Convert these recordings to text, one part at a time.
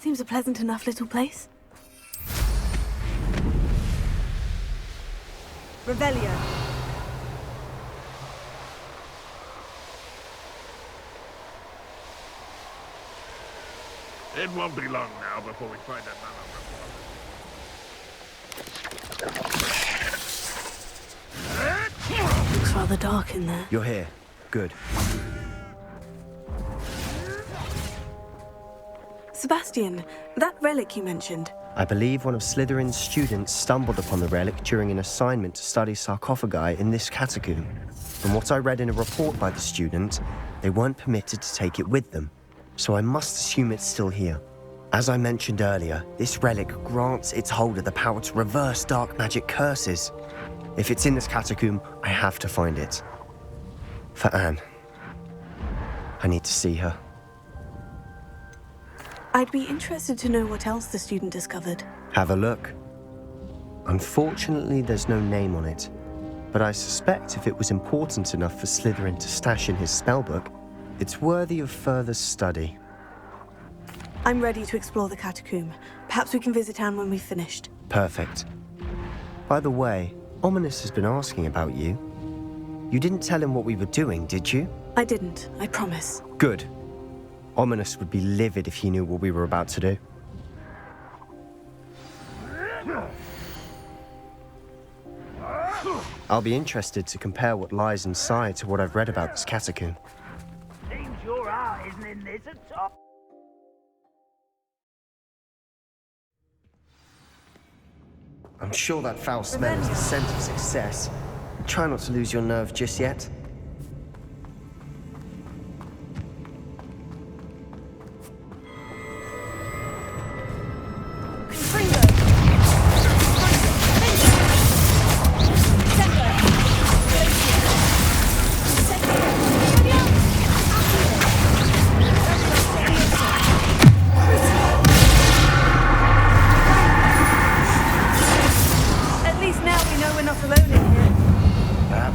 Seems a pleasant enough little place. Revelio. It won't be long now before we find another one. Looks rather dark in there. You're here. Good. Sebastian, that relic you mentioned. I believe one of Slytherin's students stumbled upon the relic during an assignment to study sarcophagi in this catacomb. From what I read in a report by the student, they weren't permitted to take it with them, so I must assume it's still here. As I mentioned earlier, this relic grants its holder the power to reverse dark magic curses. If it's in this catacomb, I have to find it. For Anne. I need to see her. I'd be interested to know what else the student discovered. Have a look. Unfortunately, there's no name on it, but I suspect if it was important enough for Slytherin to stash in his spellbook, it's worthy of further study. I'm ready to explore the catacomb. Perhaps we can visit Anne when we've finished. Perfect. By the way, Ominous has been asking about you. You didn't tell him what we were doing, did you? I didn't, I promise. Good. Ominous would be livid if he knew what we were about to do. I'll be interested to compare what lies inside to what I've read about this catacomb. Seems your heart isn't in this at all. I'm sure that foul smell is the scent of success. Try not to lose your nerve just yet.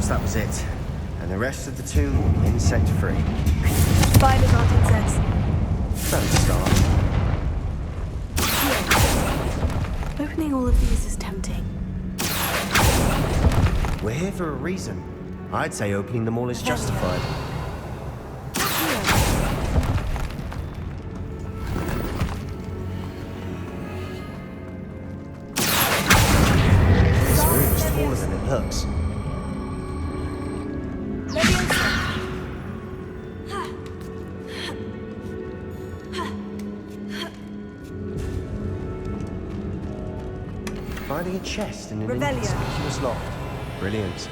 That was it. And the rest of the tomb will be insect-free. Spiders aren't insects. Don't start. Opening all of these is tempting. We're here for a reason. I'd say opening them all is justified. This room is taller than it looks. Finding a chest in an inconspicuous loft. Brilliant.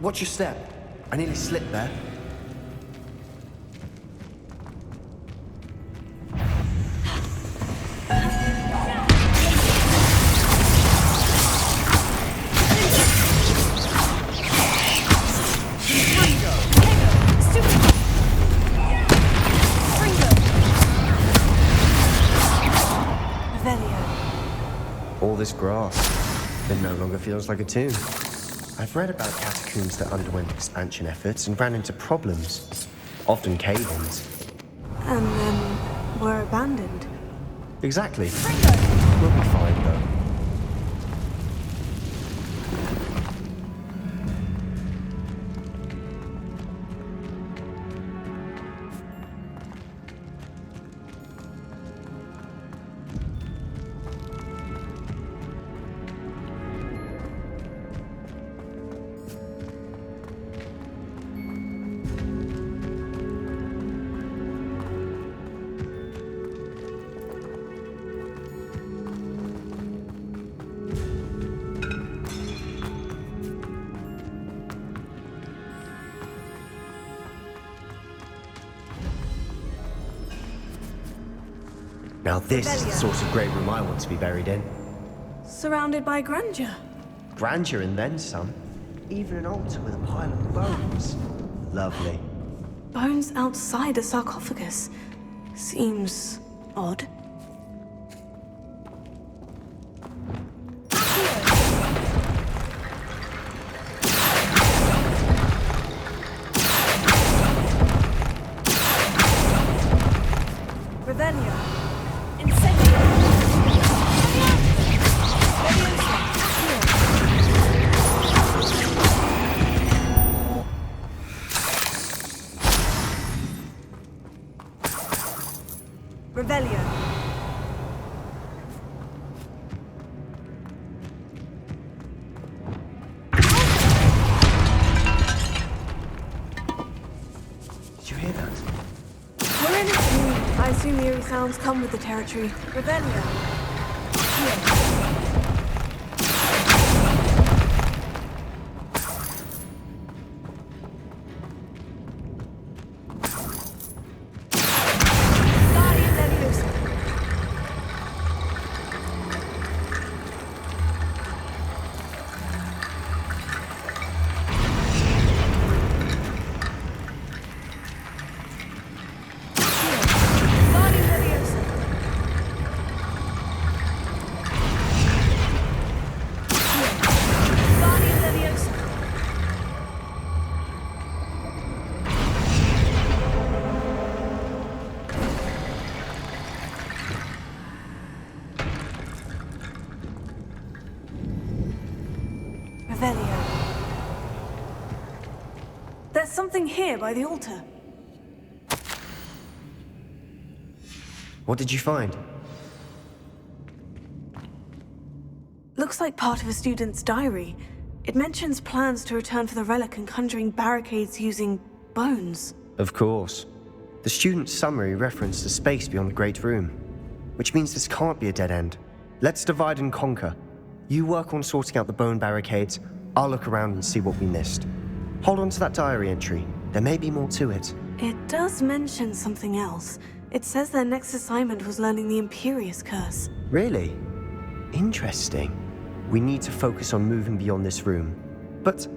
Watch your step. I nearly slipped there. All this grass, it no longer feels like a tomb. I've read about catacombs that underwent expansion efforts and ran into problems, often cave-ins. And then were abandoned. Exactly. We'll be fine, though. Now this is the sort of great room I want to be buried in. Surrounded by grandeur. Grandeur and then some. Even an altar with a pile of bones. Lovely. Bones outside a sarcophagus. Seems odd. Sounds come with the territory. Revelio. There's something here by the altar. What did you find? Looks like part of a student's diary. It mentions plans to return for the relic and conjuring barricades using bones. Of course. The student's summary referenced a space beyond the Great Room, which means this can't be a dead end. Let's divide and conquer. You work on sorting out the bone barricades, I'll look around and see what we missed. Hold on to that diary entry. There may be more to it. It does mention something else. It says their next assignment was learning the Imperius curse. Really? Interesting. We need to focus on moving beyond this room. But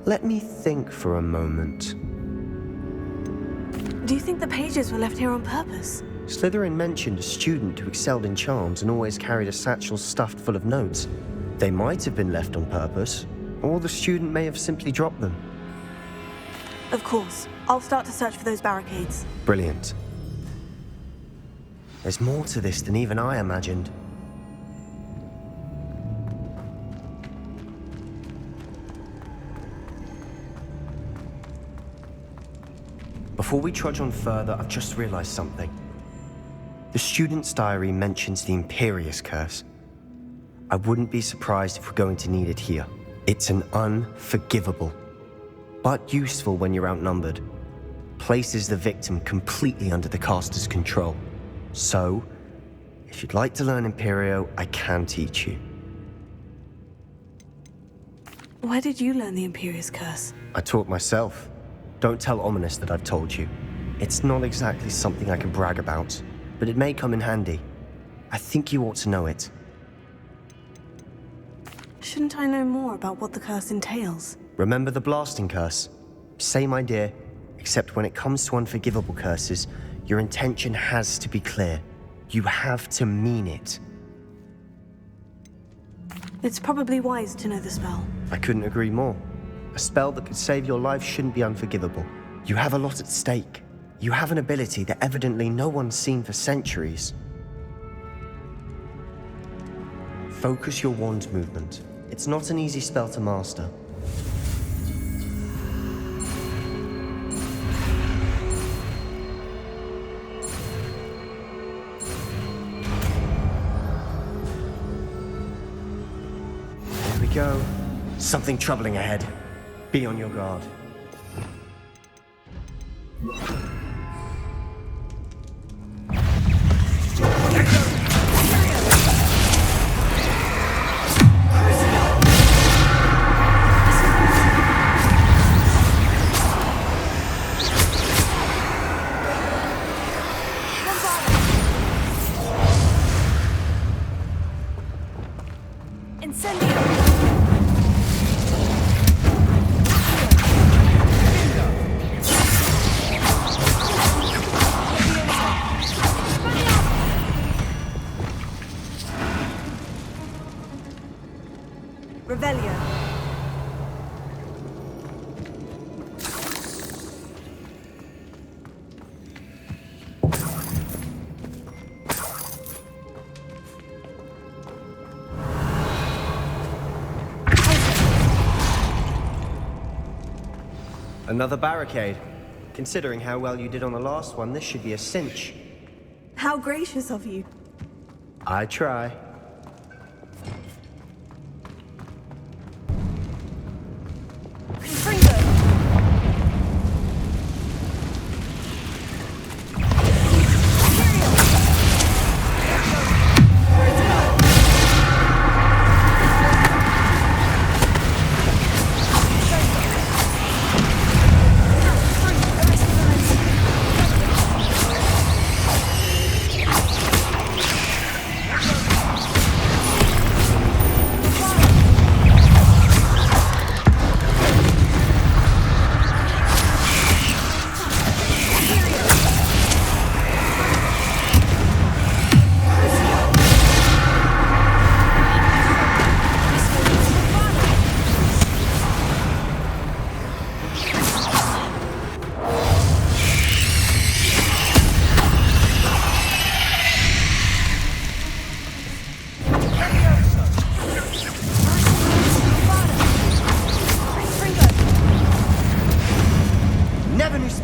let me think for a moment. Do you think the pages were left here on purpose? Slytherin mentioned a student who excelled in charms and always carried a satchel stuffed full of notes. They might have been left on purpose, or the student may have simply dropped them. Of course. I'll start to search for those barricades. Brilliant. There's more to this than even I imagined. Before we trudge on further, I've just realized something. The student's diary mentions the Imperius curse. I wouldn't be surprised if we're going to need it here. It's an unforgivable, but useful when you're outnumbered. Places the victim completely under the caster's control. So, if you'd like to learn Imperio, I can teach you. Where did you learn the Imperius curse? I taught myself. Don't tell Ominous that I've told you. It's not exactly something I can brag about, but it may come in handy. I think you ought to know it. Shouldn't I know more about what the curse entails? Remember the blasting curse? Same idea, except when it comes to unforgivable curses, your intention has to be clear. You have to mean it. It's probably wise to know the spell. I couldn't agree more. A spell that could save your life shouldn't be unforgivable. You have a lot at stake. You have an ability that evidently no one's seen for centuries. Focus your wand movement. It's not an easy spell to master. There we go. Something troubling ahead. Be on your guard. Another barricade. Considering how well you did on the last one, this should be a cinch. How gracious of you. I try.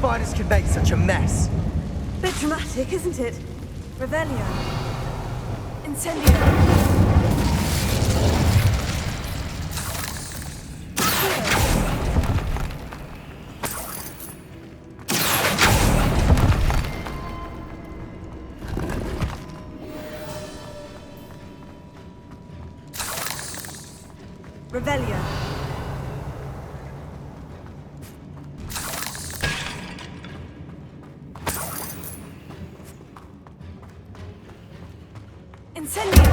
Spiders can make such a mess. Bit dramatic, isn't it? Revelio. Incendio. Revelio. Incendio!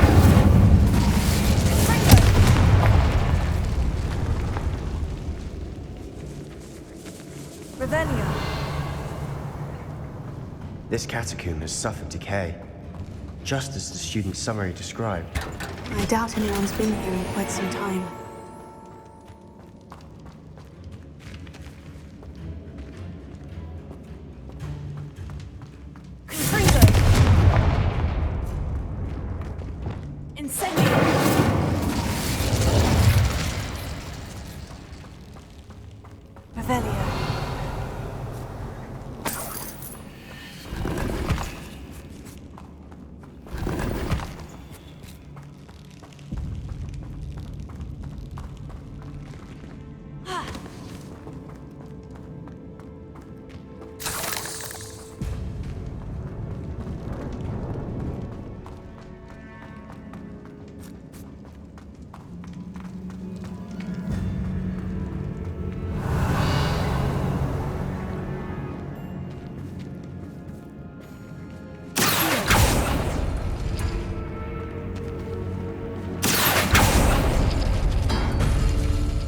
Revelio. This catacomb has suffered decay, just as the student's summary described. I doubt anyone's been here in quite some time.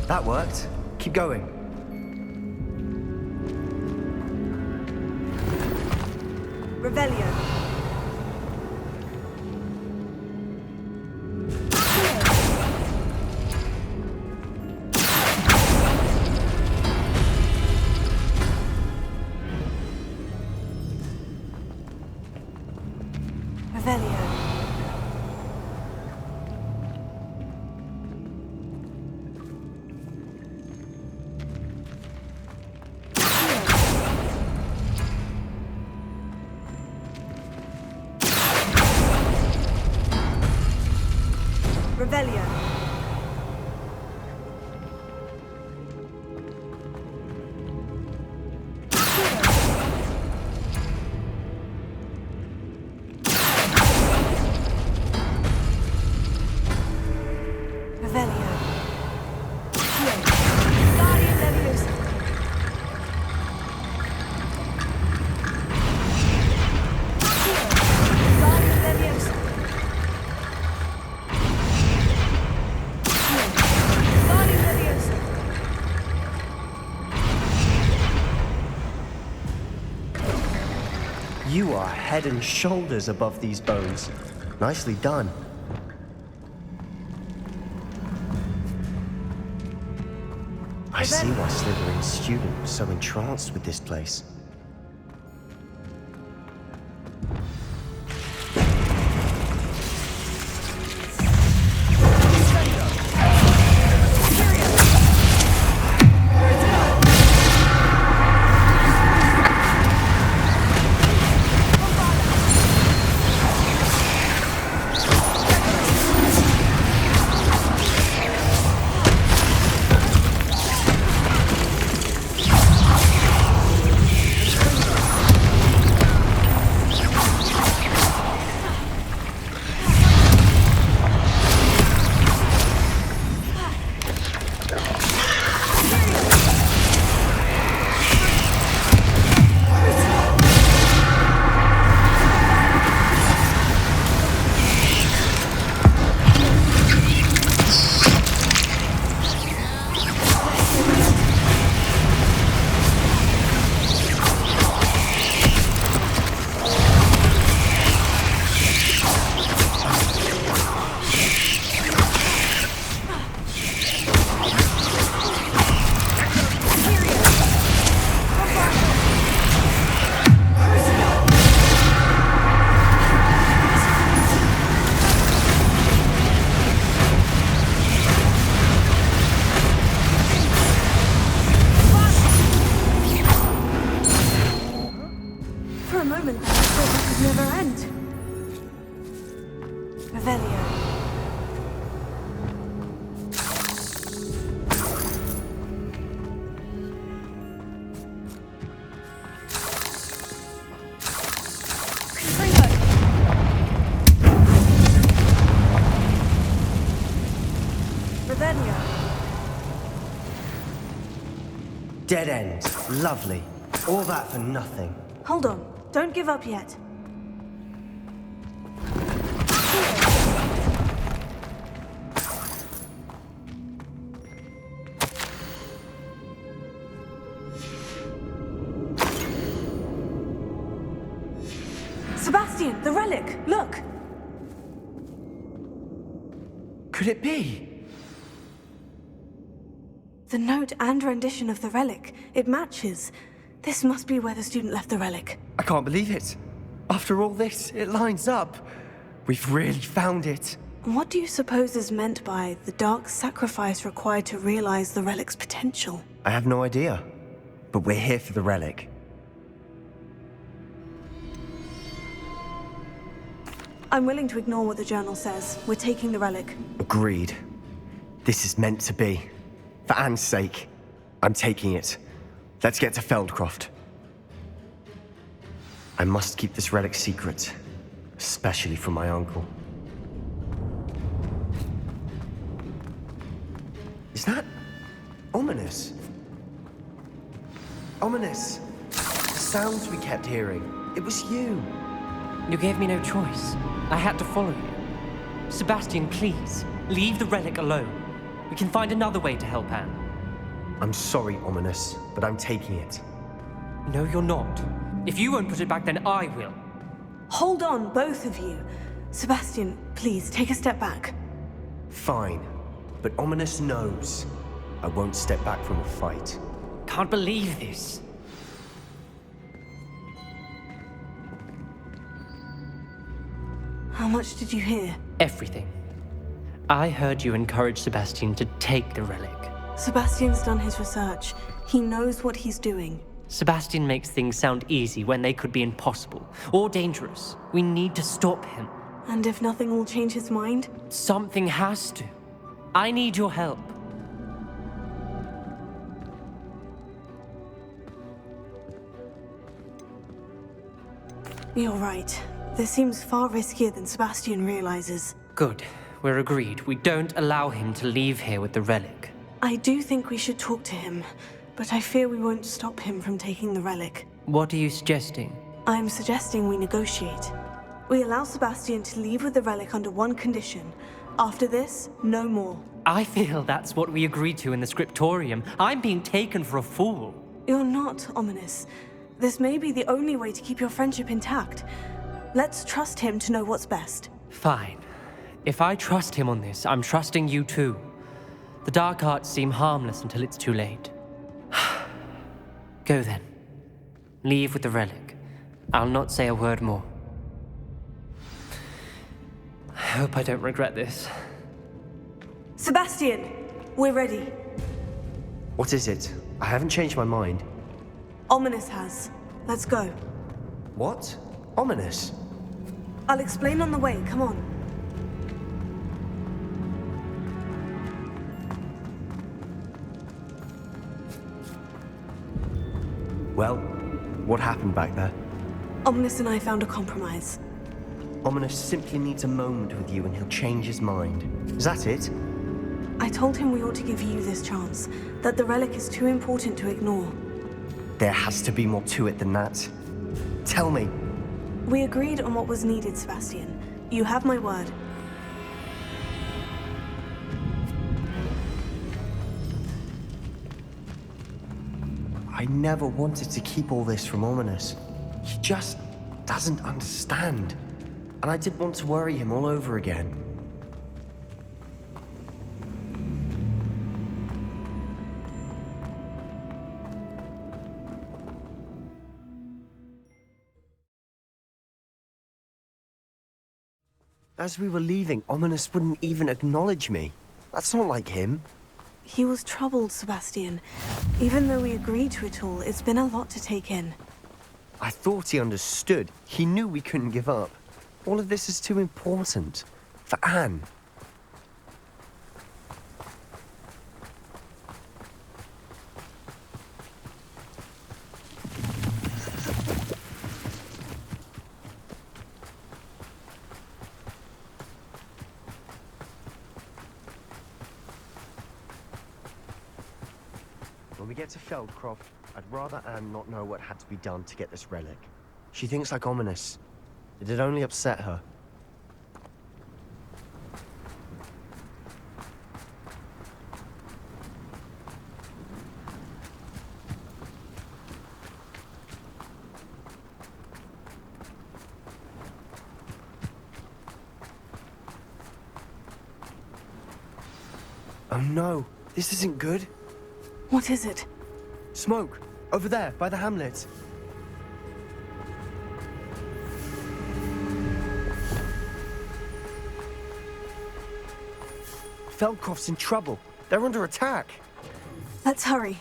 That worked. Keep going. Revelio. Revelio. Revelio. Revelio. Guardian Leviosa. Guardian Leviosa. You are head and shoulders above these bones. Nicely done. I see why Slytherin's student was so entranced with this place. moment there, I thought that would never end. Revelio. Dead end. Lovely. All that for nothing. Hold on. Don't give up yet. Sebastian, the relic! Look! Could it be? The note and rendition of the relic. It matches. This must be where the student left the relic. I can't believe it. After all this, it lines up. We've really found it. What do you suppose is meant by the dark sacrifice required to realize the relic's potential? I have no idea. But we're here for the relic. I'm willing to ignore what the journal says. We're taking the relic. Agreed. This is meant to be. For Anne's sake, I'm taking it. Let's get to Feldcroft. I must keep this relic secret, especially from my uncle. Is that ominous? Ominous. The sounds we kept hearing. It was you. You gave me no choice. I had to follow you. Sebastian, please, leave the relic alone. We can find another way to help Anne. I'm sorry, Ominous, but I'm taking it. No, you're not. If you won't put it back, then I will. Hold on, both of you. Sebastian, please, take a step back. Fine, but Ominous knows I won't step back from a fight. Can't believe this. How much did you hear? Everything. I heard you encourage Sebastian to take the relic. Sebastian's done his research. He knows what he's doing. Sebastian makes things sound easy when they could be impossible or dangerous. We need to stop him. And if nothing will change his mind? Something has to. I need your help. You're right. This seems far riskier than Sebastian realizes. Good. We're agreed. We don't allow him to leave here with the relic. I do think we should talk to him, but I fear we won't stop him from taking the relic. What are you suggesting? I'm suggesting we negotiate. We allow Sebastian to leave with the relic under one condition. After this, no more. I feel that's what we agreed to in the scriptorium. I'm being taken for a fool. You're not, Ominous. This may be the only way to keep your friendship intact. Let's trust him to know what's best. Fine. If I trust him on this, I'm trusting you too. The dark arts seem harmless until it's too late. Go then. Leave with the relic. I'll not say a word more. I hope I don't regret this. Sebastian! We're ready. What is it? I haven't changed my mind. Ominous has. Let's go. What? Ominous? I'll explain on the way, come on. Well, what happened back there? Ominous and I found a compromise. Ominous simply needs a moment with you and he'll change his mind. Is that it? I told him we ought to give you this chance, that the relic is too important to ignore. There has to be more to it than that. Tell me. We agreed on what was needed, Sebastian. You have my word. I never wanted to keep all this from Ominous. He just doesn't understand. And I didn't want to worry him all over again. As we were leaving, Ominous wouldn't even acknowledge me. That's not like him. He was troubled, Sebastian. Even though we agreed to it all, it's been a lot to take in. I thought he understood. He knew we couldn't give up. All of this is too important. For Anne. When we get to Feldcroft, I'd rather Anne not know what had to be done to get this relic. She thinks like ominous. It'd only upset her. Oh no, this isn't good. What is it? Smoke! Over there, by the hamlet. Feldcroft's in trouble. They're under attack. Let's hurry.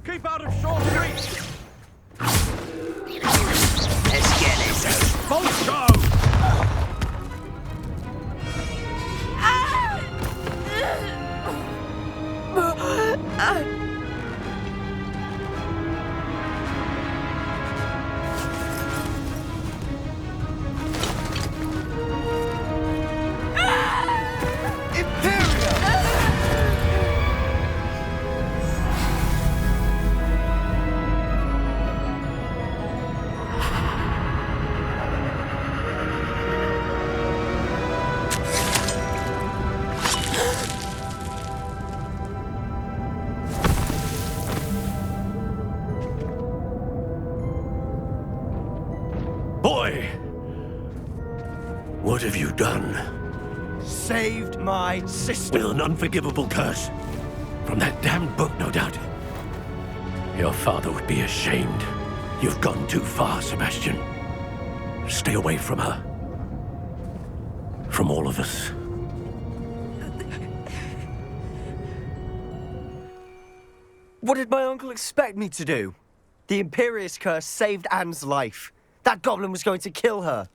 Keep out of short reach! Let's get this. Both go! Boy! What have you done? Saved my sister. With an unforgivable curse. From that damned book, no doubt. Your father would be ashamed. You've gone too far, Sebastian. Stay away from her. From all of us. What did my uncle expect me to do? The Imperius curse saved Anne's life. That goblin was going to kill her.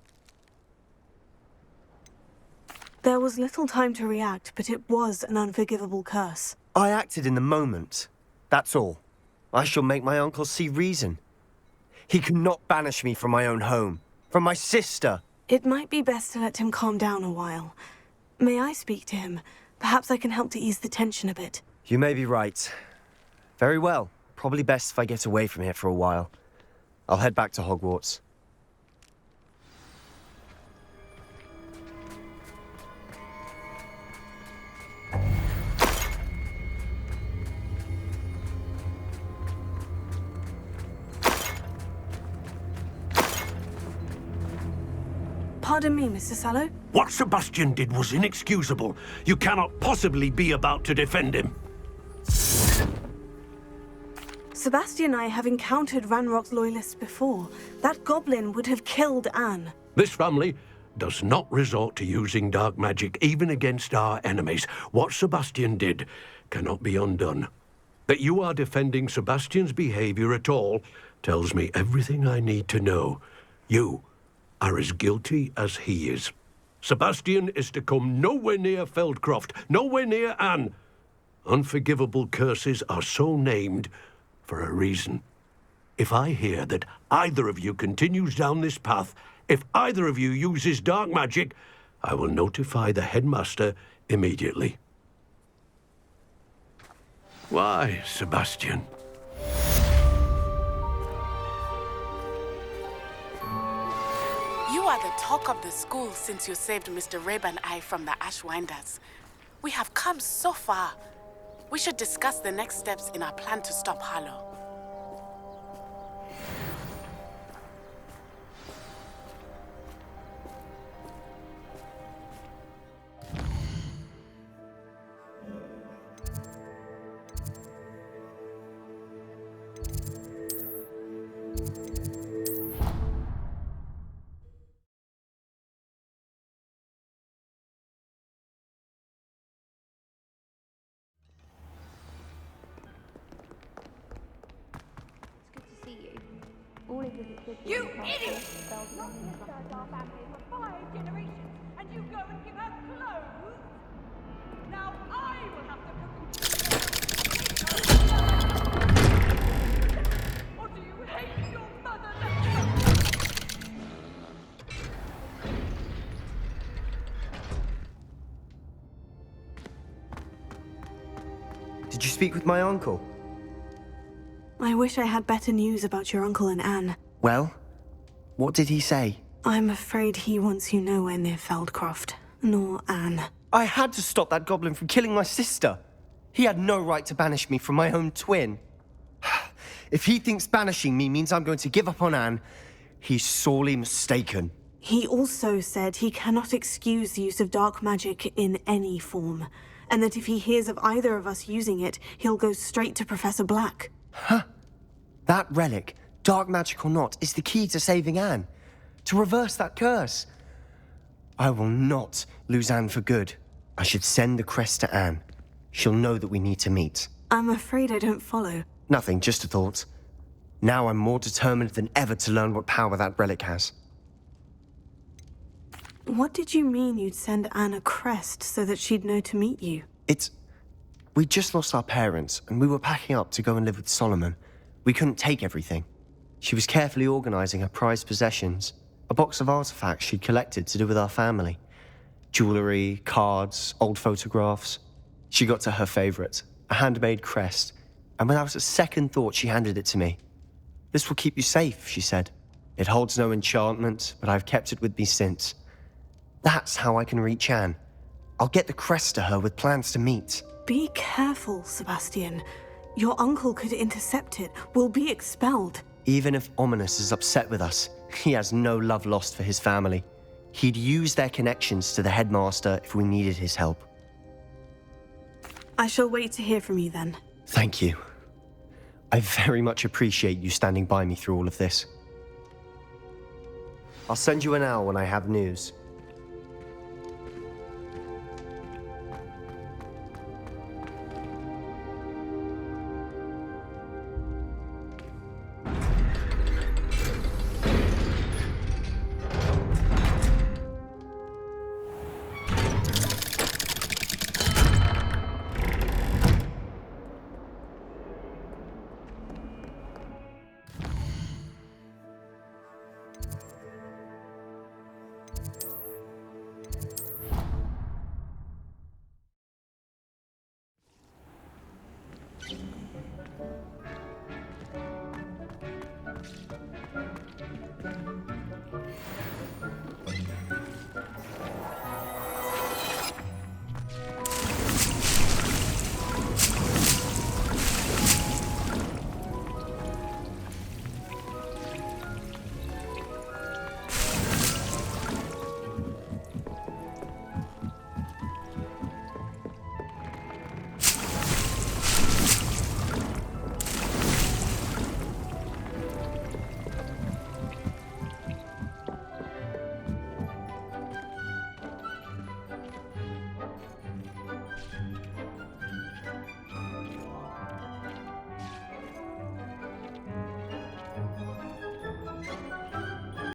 There was little time to react, but it was an unforgivable curse. I acted in the moment. That's all. I shall make my uncle see reason. He cannot banish me from my own home, from my sister. It might be best to let him calm down a while. May I speak to him? Perhaps I can help to ease the tension a bit. You may be right. Very well. Probably best if I get away from here for a while. I'll head back to Hogwarts. Pardon me, Mr. Sallow. What Sebastian did was inexcusable. You cannot possibly be about to defend him. Sebastian and I have encountered Ranrock's loyalists before. That goblin would have killed Anne. This family does not resort to using dark magic even against our enemies. What Sebastian did cannot be undone. That you are defending Sebastian's behavior at all tells me everything I need to know. You are as guilty as he is. Sebastian is to come nowhere near Feldcroft, nowhere near Anne. Unforgivable curses are so named for a reason. If I hear that either of you continues down this path, if either of you uses dark magic, I will notify the headmaster immediately. Why, Sebastian? You are the talk of the school since you saved Mr. Rabe and I from the Ashwinders. We have come so far. We should discuss the next steps in our plan to stop Harlow. You idiot! Not discharge our family for 5 generations, and you go and give her clothes? Now I will have to cook. Or do you hate your mother? Did you speak with my uncle? I wish I had better news about your uncle and Anne. Well, what did he say? I'm afraid he wants you nowhere near Feldcroft, nor Anne. I had to stop that goblin from killing my sister. He had no right to banish me from my own twin. If he thinks banishing me means I'm going to give up on Anne, he's sorely mistaken. He also said he cannot excuse the use of dark magic in any form, and that if he hears of either of us using it, he'll go straight to Professor Black. Huh? That relic, dark magic or not, is the key to saving Anne. To reverse that curse. I will not lose Anne for good. I should send the crest to Anne. She'll know that we need to meet. I'm afraid I don't follow. Nothing, just a thought. Now I'm more determined than ever to learn what power that relic has. What did you mean you'd send Anne a crest so that she'd know to meet you? We'd just lost our parents, and we were packing up to go and live with Solomon. We couldn't take everything. She was carefully organizing her prized possessions, a box of artifacts she'd collected to do with our family. Jewelry, cards, old photographs. She got to her favorite, a handmade crest, and without a second thought, she handed it to me. "This will keep you safe," she said. "It holds no enchantment, but I've kept it with me since. That's how I can reach Anne. I'll get the crest to her with plans to meet." Be careful, Sebastian. Your uncle could intercept it. We'll be expelled. Even if Ominous is upset with us, he has no love lost for his family. He'd use their connections to the headmaster if we needed his help. I shall wait to hear from you then. Thank you. I very much appreciate you standing by me through all of this. I'll send you an hour when I have news.